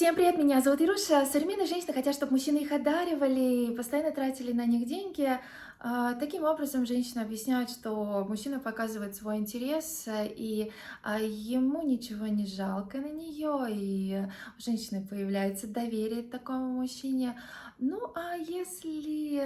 Всем привет, меня зовут Ируша. Современные женщины хотят, чтобы мужчины их одаривали и постоянно тратили на них деньги. Таким образом, женщины объясняют, что мужчина показывает свой интерес, и ему ничего не жалко на нее, и у женщины появляется доверие к такому мужчине. Ну, а если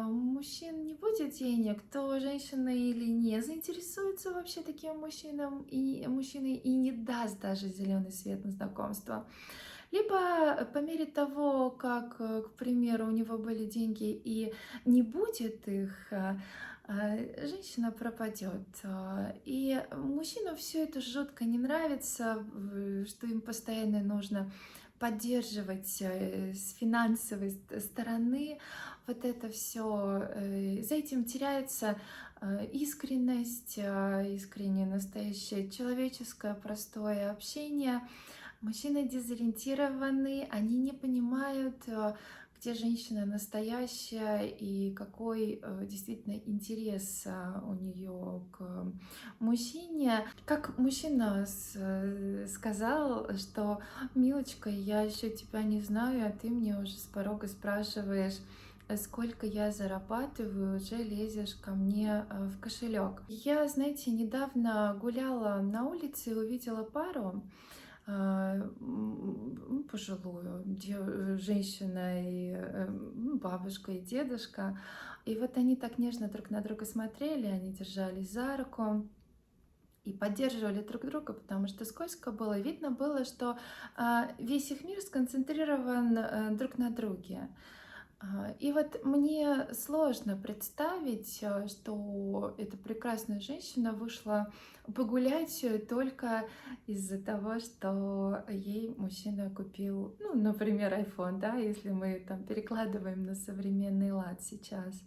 у мужчин не будет денег, то женщина или не заинтересуется вообще таким мужчиной и не даст даже зеленый свет на знакомство. Либо по мере того, как, к примеру, у него были деньги и не будет их, женщина пропадет. И мужчинам все это жутко не нравится, что им постоянно нужно поддерживать с финансовой стороны вот это все. За этим теряется искренность, искреннее, настоящее человеческое, простое общение. Мужчины дезориентированы, они не понимают, где женщина настоящая и какой действительно интерес у нее к мужчине. Как мужчина сказал, что «Милочка, я еще тебя не знаю, а ты мне уже с порога спрашиваешь, сколько я зарабатываю, уже лезешь ко мне в кошелек». Я, знаете, недавно гуляла на улице и увидела пару, пожилую женщина и бабушка и дедушка. И вот они так нежно друг на друга смотрели, они держались за руку и поддерживали друг друга, потому что скользко было. Видно было, что весь их мир сконцентрирован друг на друге. И вот мне сложно представить, что эта прекрасная женщина вышла погулять только из-за того, что ей мужчина купил, ну, например, iPhone, да, если мы там перекладываем на современный лад сейчас.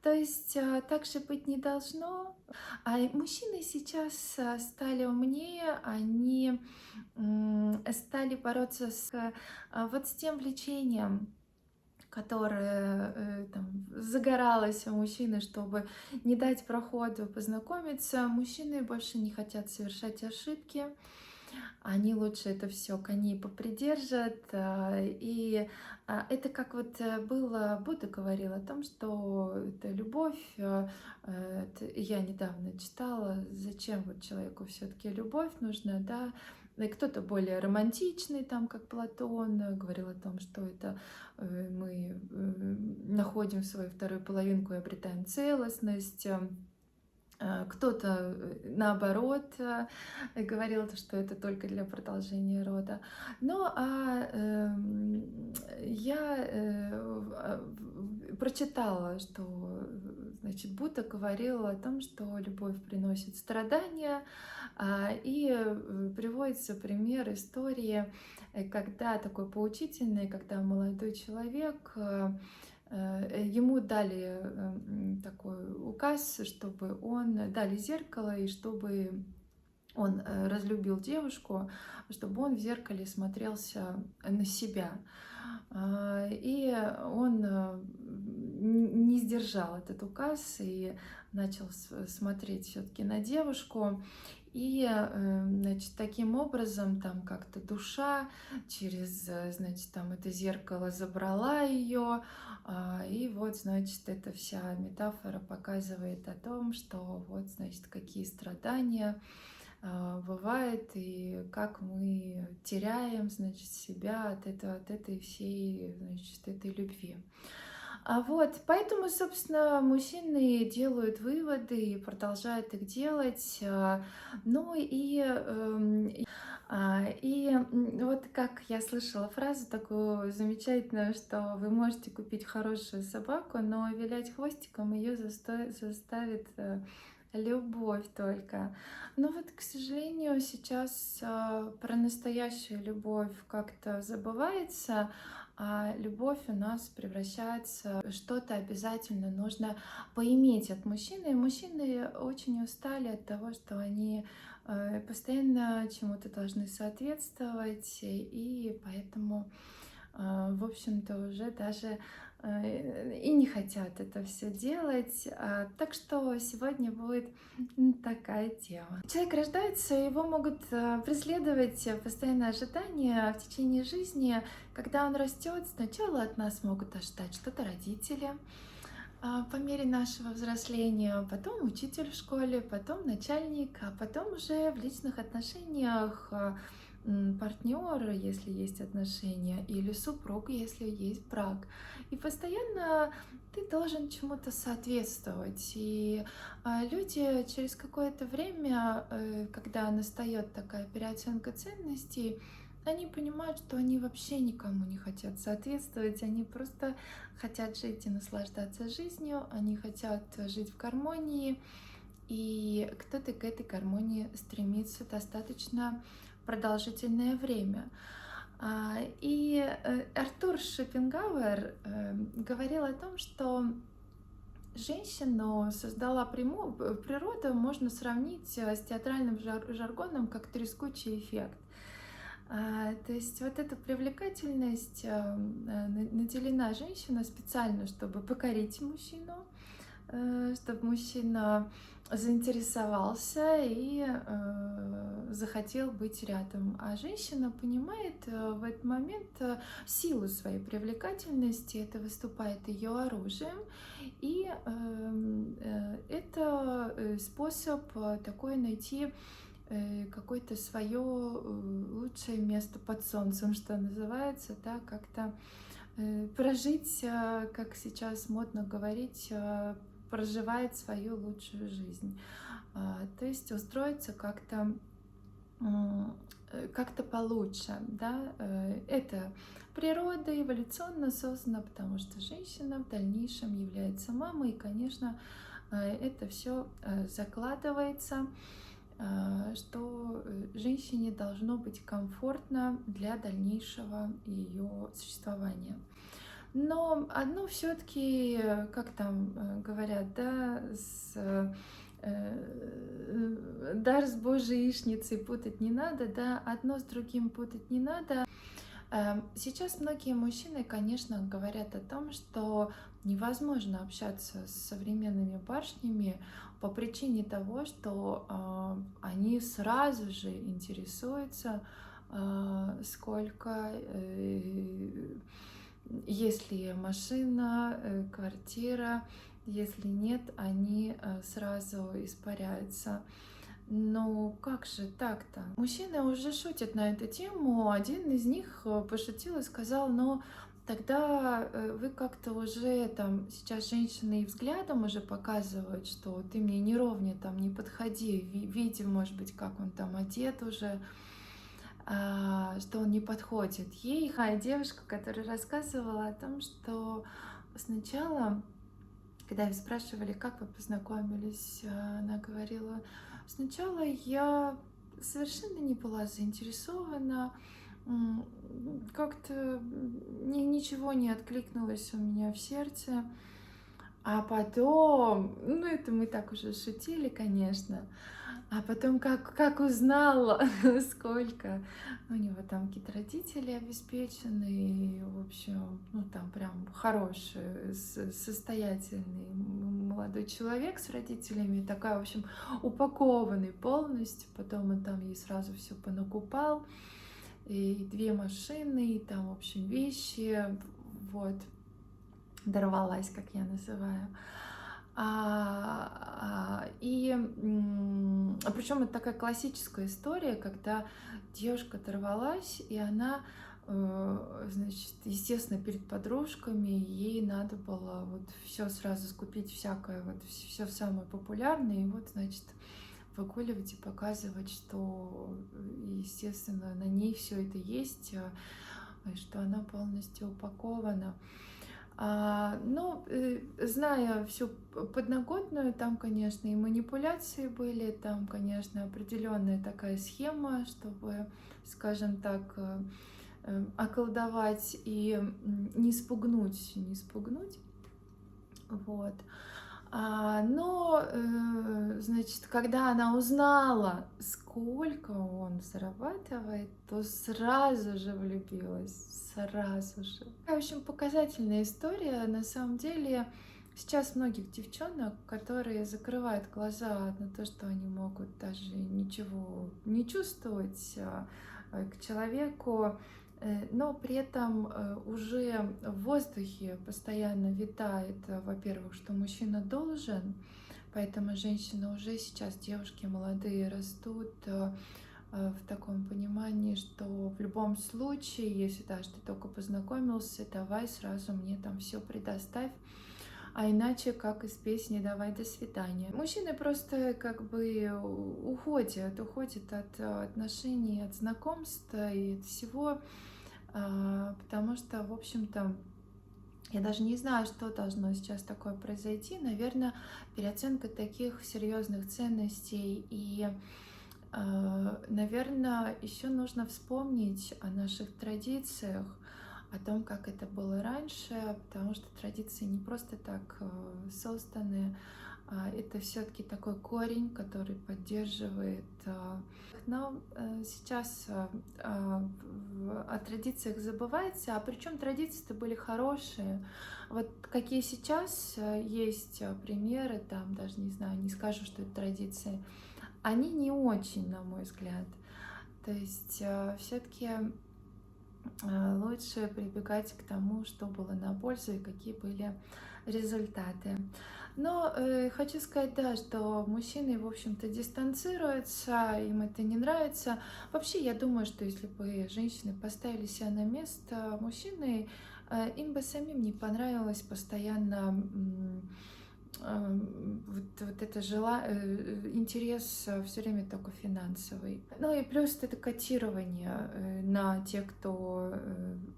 То есть так же быть не должно. А мужчины сейчас стали умнее, они стали бороться вот с тем влечением, которая там, загоралась у мужчины, чтобы не дать проходу познакомиться. Мужчины больше не хотят совершать ошибки, они лучше это все коней попридержат. И это как вот было, Будда говорил о том, что это любовь. Я недавно читала, зачем вот человеку все-таки любовь нужна, да. И кто-то более романтичный, там, как Платон, говорил о том, что это мы находим свою вторую половинку и обретаем целостность. Кто-то, наоборот, говорил, что это только для продолжения рода. Я прочитала, что, значит, Будда говорил о том, что любовь приносит страдания, и приводится пример истории, когда такой поучительный, когда молодой человек ему дали такой указ, чтобы он дали зеркало, и чтобы он разлюбил девушку, чтобы он в зеркале смотрелся на себя. И он не сдержал этот указ и начал смотреть все-таки на девушку. И, значит, таким образом, там как-то душа через, значит, там это зеркало забрала ее. И вот, значит, эта вся метафора показывает о том, что вот, значит, какие страдания бывает и как мы теряем, значит, себя от этой всей, значит, этой любви. Вот, поэтому, собственно, мужчины делают выводы и продолжают их делать. Ну вот как я слышала фразу такую замечательную, что вы можете купить хорошую собаку, но вилять хвостиком ее заставит любовь только. Но вот, к сожалению, сейчас про настоящую любовь как-то забывается, а любовь у нас превращается в что-то обязательно нужно поиметь от мужчины. И мужчины очень устали от того, что они постоянно чему-то должны соответствовать, и поэтому в общем-то, уже даже и не хотят это все делать. Так что сегодня будет такая тема. Человек рождается, его могут преследовать постоянные ожидания в течение жизни. Когда он растет, сначала от нас могут ожидать что-то родители, по мере нашего взросления, потом учитель в школе, потом начальник, а потом уже в личных отношениях партнер, если есть отношения, или супруг, если есть брак. И постоянно ты должен чему-то соответствовать. И люди через какое-то время, когда настает такая переоценка ценностей, они понимают, что они вообще никому не хотят соответствовать, они просто хотят жить и наслаждаться жизнью, они хотят жить в гармонии, и кто-то к этой гармонии стремится достаточно продолжительное время. И Артур Шопенгауэр говорил о том, что женщину создала природа, можно сравнить с театральным жаргоном как трескучий эффект. То есть вот эта привлекательность наделена женщина специально, чтобы покорить мужчину, чтобы мужчина заинтересовался и захотел быть рядом. А женщина понимает в этот момент силу своей привлекательности, это выступает ее оружием, и это способ такой найти какое-то свое лучшее место под солнцем, что называется, да, как-то прожить, как сейчас модно говорить, проживает свою лучшую жизнь. То есть устроиться как-то получше, да. Это природа эволюционно создана, потому что женщина в дальнейшем является мамой, и, конечно, это все закладывается, что женщине должно быть комфортно для дальнейшего ее существования. Но одно все-таки, как там говорят, да, дар с Божьей яичницей путать не надо, да, одно с другим путать не надо. Сейчас многие мужчины, конечно, говорят о том, что невозможно общаться с современными барышнями по причине того, что они сразу же интересуются, сколько, если машина, квартира, если нет, они сразу испаряются. Ну, как же так-то? Мужчины уже шутят на эту тему. Один из них пошутил и сказал: ну, тогда вы как-то уже там, сейчас женщины и взглядом уже показывают, что ты мне не ровня, там, не подходи, видя, может быть, как он там одет уже, что он не подходит ей. Девушка, которая рассказывала о том, что сначала, когда ее спрашивали, как вы познакомились, она говорила: сначала я совершенно не была заинтересована, как-то ничего не откликнулось у меня в сердце. А потом, ну это мы так уже шутили, конечно, а потом как узнала, сколько у него там какие-то родители обеспеченные, в общем, ну там прям хороший, состоятельный молодой человек с родителями, такая, в общем, упакованный полностью. Потом он там ей сразу все понакупал, и 2 машины, и там, в общем, вещи, вот, дорвалась, как я называю. Причем это такая классическая история, когда девушка оторвалась, и она, значит, естественно, перед подружками ей надо было вот все сразу скупить, всякое, вот все самое популярное, и вот, значит, выгуливать и показывать, что, естественно, на ней все это есть, что она полностью упакована. Зная всю подноготную, там, конечно, и манипуляции были, там, конечно, определенная такая схема, чтобы, скажем так, околдовать и не спугнуть, вот. Значит, когда она узнала, сколько он зарабатывает, то сразу же влюбилась, сразу же. Такая очень показательная история. На самом деле, сейчас многих девчонок, которые закрывают глаза на то, что они могут даже ничего не чувствовать к человеку, но при этом уже в воздухе постоянно витает, во-первых, что мужчина должен, поэтому женщины уже сейчас, девушки молодые, растут в таком понимании, что в любом случае, если даже ты только познакомился, давай сразу мне там все предоставь, а иначе, как из песни «Давай, до свидания». Мужчины просто как бы уходят от отношений, от знакомств и от всего, потому что, в общем-то, я даже не знаю, что должно сейчас такое произойти. Наверное, переоценка таких серьезных ценностей. И, наверное, еще нужно вспомнить о наших традициях, о том, как это было раньше, потому что традиции не просто так созданы. Это все-таки такой корень, который поддерживает. Но сейчас о традициях забывается, а причем традиции-то были хорошие. Вот какие сейчас есть примеры, там даже не знаю, не скажу, что это традиции, они не очень, на мой взгляд. То есть все-таки лучше прибегать к тому, что было на пользу и какие были результаты. Но хочу сказать, да, что мужчины, в общем-то, дистанцируются, им это не нравится. Вообще, я думаю, что если бы женщины поставили себя на место мужчины, им бы самим не понравилось постоянно вот это интерес все время только финансовый. Ну и плюс это котирование на те, кто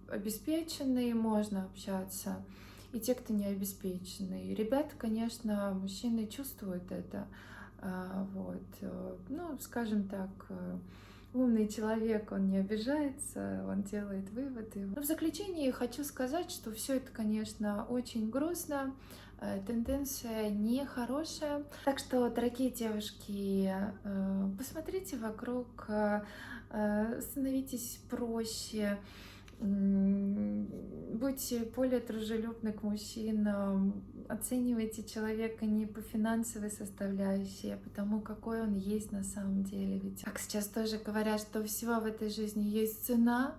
обеспеченные, можно общаться, и те, кто не обеспеченные. Ребята, конечно, мужчины чувствуют это. Вот. Ну, скажем так, умный человек, он не обижается, он делает выводы. Но в заключение хочу сказать, что все это, конечно, очень грустно, тенденция нехорошая. Так что, дорогие девушки, посмотрите вокруг, становитесь проще, будьте более дружелюбны к мужчинам, оценивайте человека не по финансовой составляющей, а по тому, какой он есть на самом деле. Ведь, как сейчас тоже говорят, что всего в этой жизни есть цена,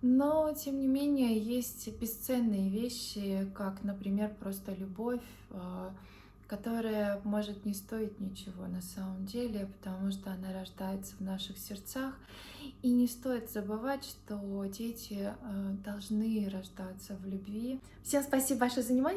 но, тем не менее, есть бесценные вещи, как, например, просто любовь, которая может не стоить ничего на самом деле, потому что она рождается в наших сердцах. И не стоит забывать, что дети должны рождаться в любви. Всем спасибо большое за внимание.